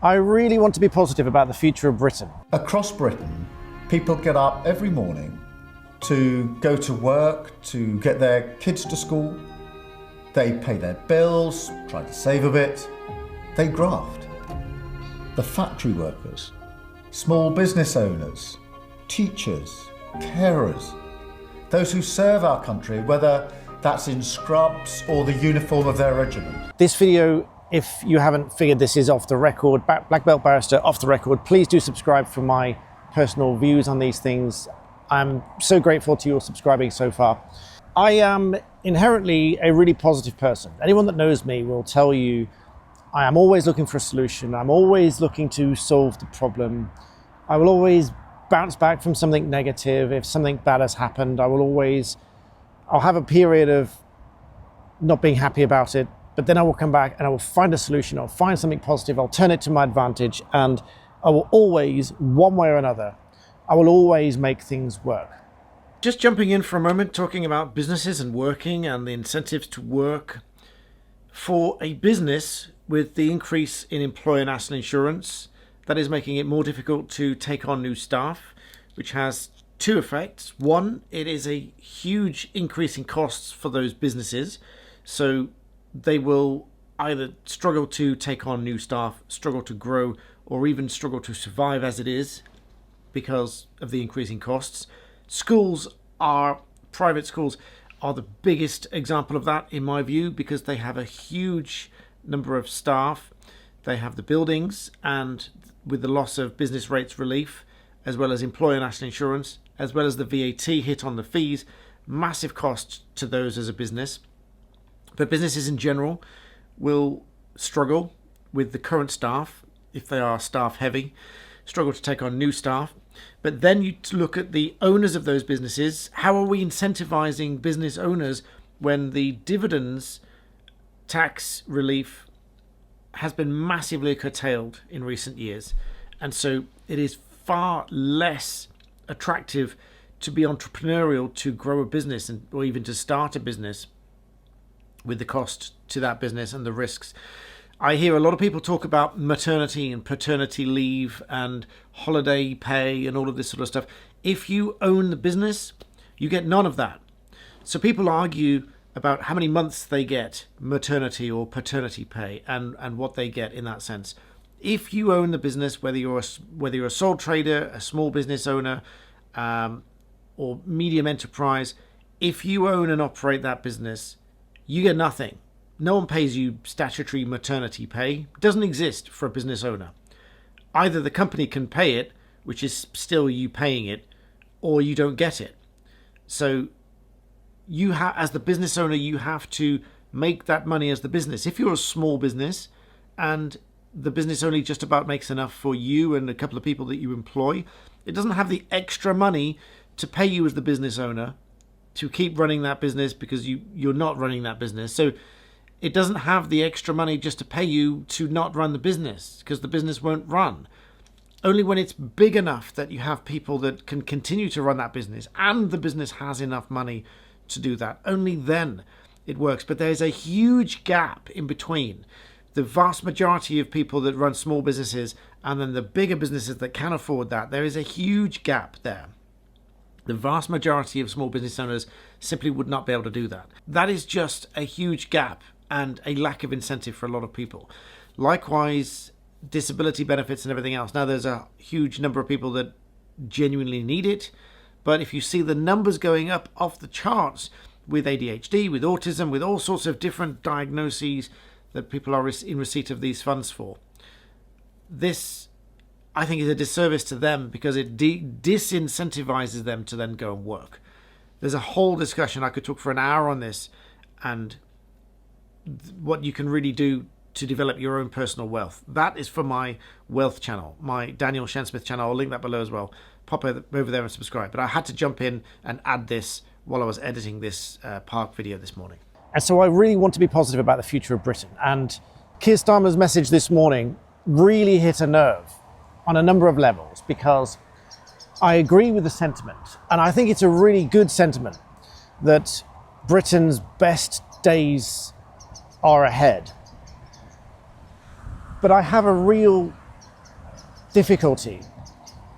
I really want to be positive about the future of Britain. Across Britain, people get up every morning to go to work, to get their kids to school. They pay their bills, try to save a bit. They graft. The factory workers, small business owners, teachers, carers, those who serve our country, whether that's in scrubs or the uniform of their regiment. This video, if you haven't figured, this is off the record, Black Belt Barrister off the record. Please do subscribe for my personal views on these things. I'm so grateful to your subscribing so far. I am inherently a really positive person. Anyone that knows me will tell you I am always looking for a solution. I'm always looking to solve the problem. I will always bounce back from something negative. If something bad has happened, I'll have a period of not being happy about it, but then I will come back and I will find a solution. I'll find something positive. I'll turn it to my advantage, and I will always, one way or another, I will always make things work. Just jumping in for a moment, talking about businesses and working and the incentives to work. For a business, with the increase in employer national insurance, that is making it more difficult to take on new staff, which has two effects. One, it is a huge increase in costs for those businesses. So they will either struggle to take on new staff, struggle to grow, or even struggle to survive as it is because of the increasing costs. Private schools are the biggest example of that in my view, because they have a huge number of staff. They have the buildings, and with the loss of business rates relief, as well as employer national insurance, as well as the VAT hit on the fees, massive cost to those as a business. But businesses in general will struggle with the current staff, if they are staff heavy, struggle to take on new staff. But then you look at the owners of those businesses. How are we incentivizing business owners when the dividends tax relief has been massively curtailed in recent years? And so it is far less attractive to be entrepreneurial, to grow a business, or even to start a business, with the cost to that business and the risks. I hear a lot of people talk about maternity and paternity leave and holiday pay and all of this sort of stuff. If you own the business, you get none of that. So people argue about how many months they get maternity or paternity pay and what they get in that sense. If you own the business, whether you're a sole trader, a small business owner, or medium enterprise, if you own and operate that business, you get nothing. No one pays you statutory maternity pay. It doesn't exist for a business owner. Either the company can pay it, which is still you paying it, or you don't get it. So you as the business owner, you have to make that money as the business. If you're a small business and the business only just about makes enough for you and a couple of people that you employ, it doesn't have the extra money to pay you as the business owner to keep running that business, because you're not running that business. So it doesn't have the extra money just to pay you to not run the business, because the business won't run. Only when it's big enough that you have people that can continue to run that business and the business has enough money to do that, only then it works. But there's a huge gap in between the vast majority of people that run small businesses and then the bigger businesses that can afford that. There is a huge gap there. The vast majority of small business owners simply would not be able to do that. That is just a huge gap and a lack of incentive for a lot of people. Likewise, disability benefits and everything else. Now, there's a huge number of people that genuinely need it, but if you see the numbers going up off the charts with ADHD, with autism, with all sorts of different diagnoses that people are in receipt of these funds for, this, I think, is a disservice to them, because it disincentivizes them to then go and work. There's a whole discussion. I could talk for an hour on this and what you can really do to develop your own personal wealth. That is for my wealth channel, my Daniel Shensmith channel. I'll link that below as well. Pop over there and subscribe. But I had to jump in and add this while I was editing this park video this morning. And so I really want to be positive about the future of Britain. And Keir Starmer's message this morning really hit a nerve on a number of levels, because I agree with the sentiment. And I think it's a really good sentiment that Britain's best days are ahead. But I have a real difficulty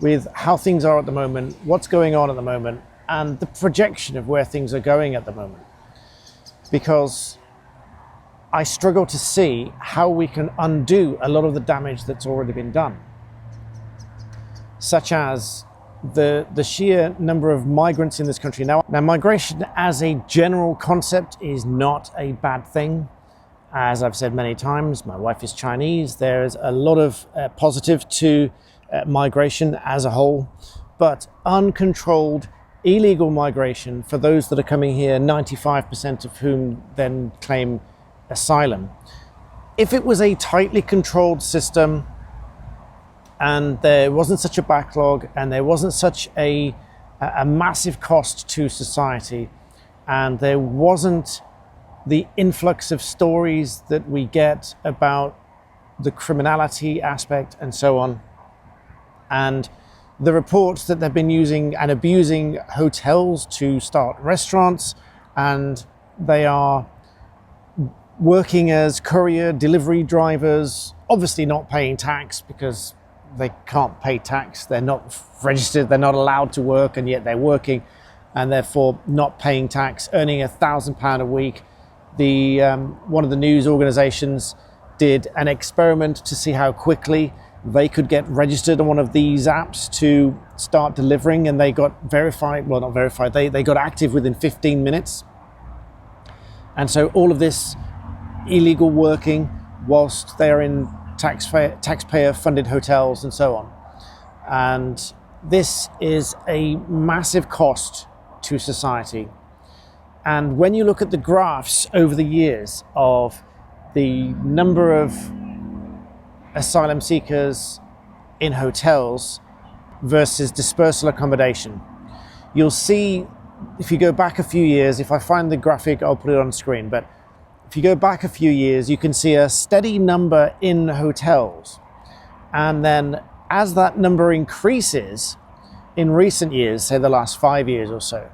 with how things are at the moment, what's going on at the moment, and the projection of where things are going at the moment. Because I struggle to see how we can undo a lot of the damage that's already been done. Such as the sheer number of migrants in this country. Now, migration as a general concept is not a bad thing. As I've said many times, my wife is Chinese. There's a lot of positive to migration as a whole, but uncontrolled illegal migration for those that are coming here, 95% of whom then claim asylum. If it was a tightly controlled system and there wasn't such a backlog and there wasn't such a massive cost to society, and there wasn't the influx of stories that we get about the criminality aspect and so on, and the reports that they've been using and abusing hotels to start restaurants, and they are working as courier delivery drivers, obviously not paying tax because they can't pay tax, they're not registered, they're not allowed to work, and yet they're working and therefore not paying tax, earning £1,000 a week. One of the news organizations did an experiment to see how quickly they could get registered on one of these apps to start delivering, and they got verified, well, not verified, they got active within 15 minutes. And so all of this illegal working whilst they're in taxpayer funded hotels and so on. And this is a massive cost to society. And when you look at the graphs over the years of the number of asylum seekers in hotels versus dispersal accommodation, you'll see, if you go back a few years, if I find the graphic, I'll put it on screen, but if you go back a few years, you can see a steady number in hotels. And then as that number increases in recent years, say the last 5 years or so,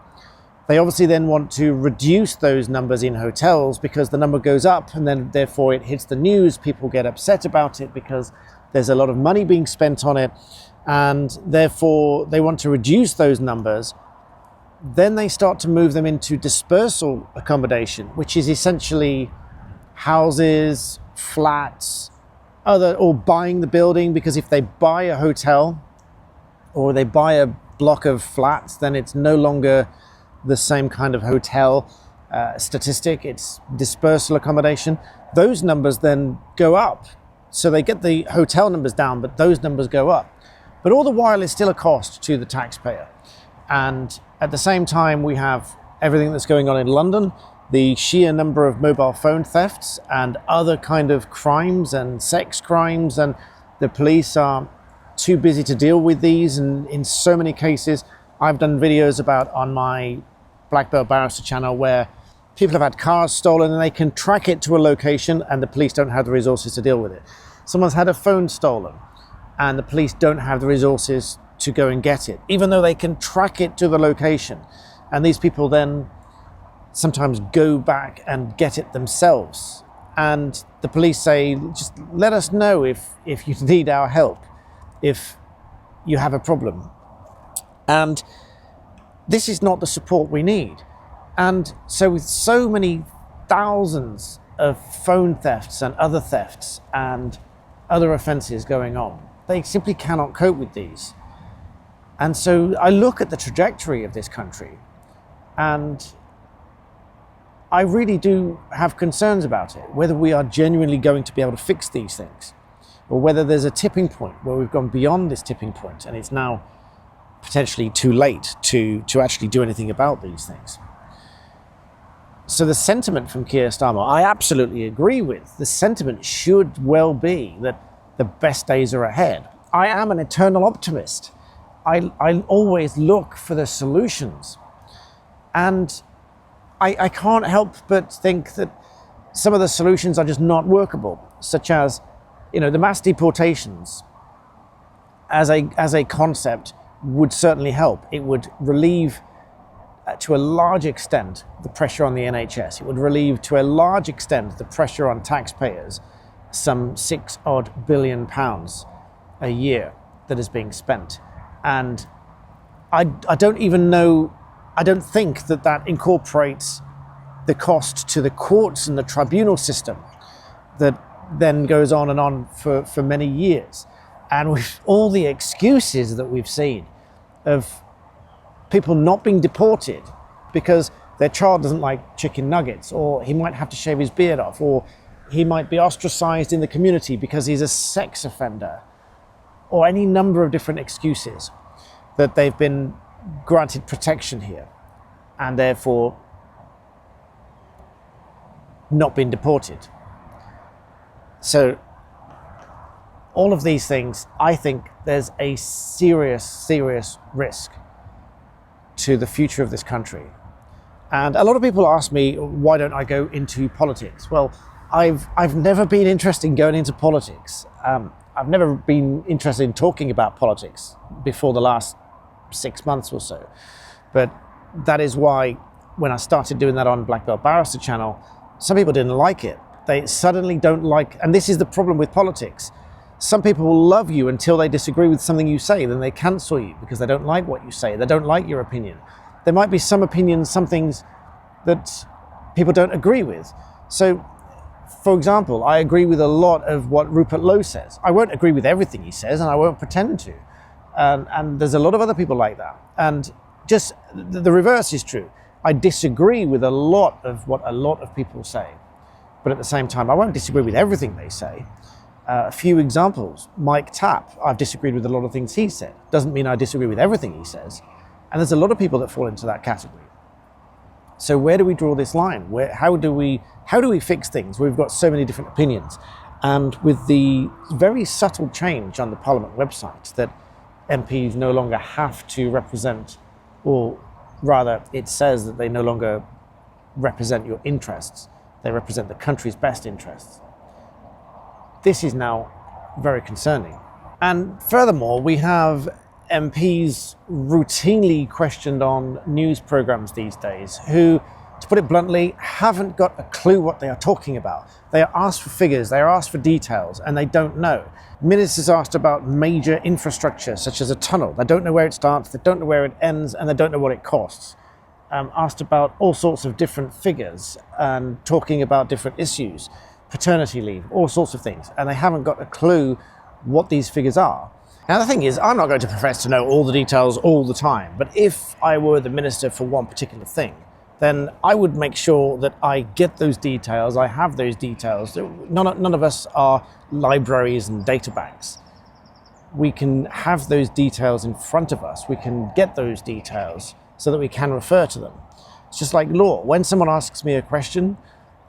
they obviously then want to reduce those numbers in hotels because the number goes up, and then therefore it hits the news. People get upset about it because there's a lot of money being spent on it, and therefore they want to reduce those numbers. Then they start to move them into dispersal accommodation, which is essentially houses, flats, or buying the building, because if they buy a hotel or they buy a block of flats, then it's no longer the same kind of hotel statistic, it's dispersal accommodation. Those numbers then go up. So they get the hotel numbers down, but those numbers go up. But all the while it's still a cost to the taxpayer. And at the same time, we have everything that's going on in London, the sheer number of mobile phone thefts and other kind of crimes and sex crimes, and the police are too busy to deal with these. And in so many cases, I've done videos about on my Black Belt Barrister channel where people have had cars stolen and they can track it to a location and the police don't have the resources to deal with it. Someone's had a phone stolen and the police don't have the resources to go and get it, even though they can track it to the location. And these people then sometimes go back and get it themselves. And the police say, just let us know if you need our help, if you have a problem. And this is not the support we need. And so with so many thousands of phone thefts and other thefts and other offences going on, they simply cannot cope with these. And so I look at the trajectory of this country and I really do have concerns about it, whether we are genuinely going to be able to fix these things, or whether there's a tipping point where we've gone beyond this tipping point and it's now potentially too late to actually do anything about these things. So the sentiment from Keir Starmer, I absolutely agree with. The sentiment should well be that the best days are ahead. I am an eternal optimist. I always look for the solutions. And I can't help but think that some of the solutions are just not workable, such as, the mass deportations as a concept would certainly help. It would relieve to a large extent the pressure on the NHS. It would relieve to a large extent the pressure on taxpayers, some £6 odd billion a year. that is being spent. And I don't even know, I don't think that incorporates the cost to the courts and the tribunal system that then goes on and on for many years. And with all the excuses that we've seen of people not being deported because their child doesn't like chicken nuggets, or he might have to shave his beard off, or he might be ostracized in the community because he's a sex offender, or any number of different excuses, that they've been granted protection here and therefore not been deported. So all of these things, I think there's a serious risk to the future of this country. And a lot of people ask me, why don't I go into politics? Well, I've never been interested in going into politics. I've never been interested in talking about politics before the last 6 months or so. But that is why when I started doing that on Black Belt Barrister channel, some people didn't like it. They suddenly don't like, and this is the problem with politics. Some people will love you until they disagree with something you say, then they cancel you because they don't like what you say, they don't like your opinion. There might be some opinions, some things that people don't agree with. So, for example, I agree with a lot of what Rupert Lowe says. I won't agree with everything he says, and I won't pretend to. And there's a lot of other people like that. And just the reverse is true. I disagree with a lot of what a lot of people say. But at the same time, I won't disagree with everything they say. A few examples. Mike Tapp, I've disagreed with a lot of things he said. Doesn't mean I disagree with everything he says. And there's a lot of people that fall into that category. So where do we draw this line? How do we fix things? We've got so many different opinions. And with the very subtle change on the Parliament website that MPs no longer have to represent, or rather it says that they no longer represent your interests, they represent the country's best interests. This is now very concerning. And furthermore, we have MPs routinely questioned on news programs these days who, to put it bluntly, haven't got a clue what they are talking about. They are asked for figures, they are asked for details, and they don't know. Ministers asked about major infrastructure, such as a tunnel. They don't know where it starts, they don't know where it ends, and they don't know what it costs. Asked about all sorts of different figures and talking about different issues, paternity leave, all sorts of things, and they haven't got a clue what these figures are. Now the thing is, I'm not going to profess to know all the details all the time, but if I were the minister for one particular thing, then I would make sure that I get those details, I have those details. None of us are libraries and data banks. We can have those details in front of us, we can get those details so that we can refer to them. It's just like law. When someone asks me a question,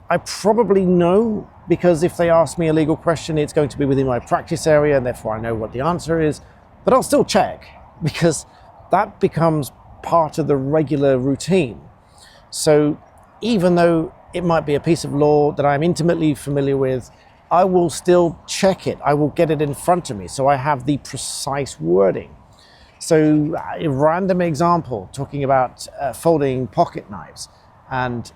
I probably know, because if they ask me a legal question, it's going to be within my practice area, and therefore I know what the answer is. But I'll still check, because that becomes part of the regular routine. So even though it might be a piece of law that I'm intimately familiar with, I will still check it. I will get it in front of me, so I have the precise wording. So a random example, talking about folding pocket knives, and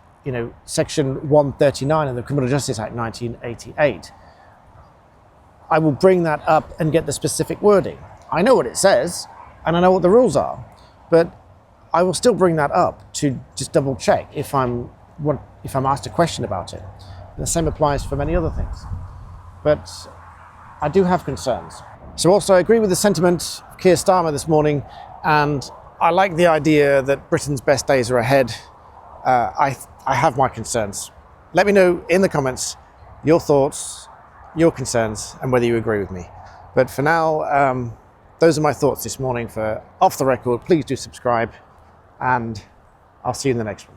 Section 139 of the Criminal Justice Act 1988. I will bring that up and get the specific wording. I know what it says, and I know what the rules are, but I will still bring that up to just double check if I'm asked a question about it. And the same applies for many other things. But I do have concerns. So also I agree with the sentiment of Keir Starmer this morning, and I like the idea that Britain's best days are ahead. I have my concerns. Let me know in the comments your thoughts, your concerns, and whether you agree with me. But for now, those are my thoughts this morning for Off the Record. Please do subscribe, and I'll see you in the next one.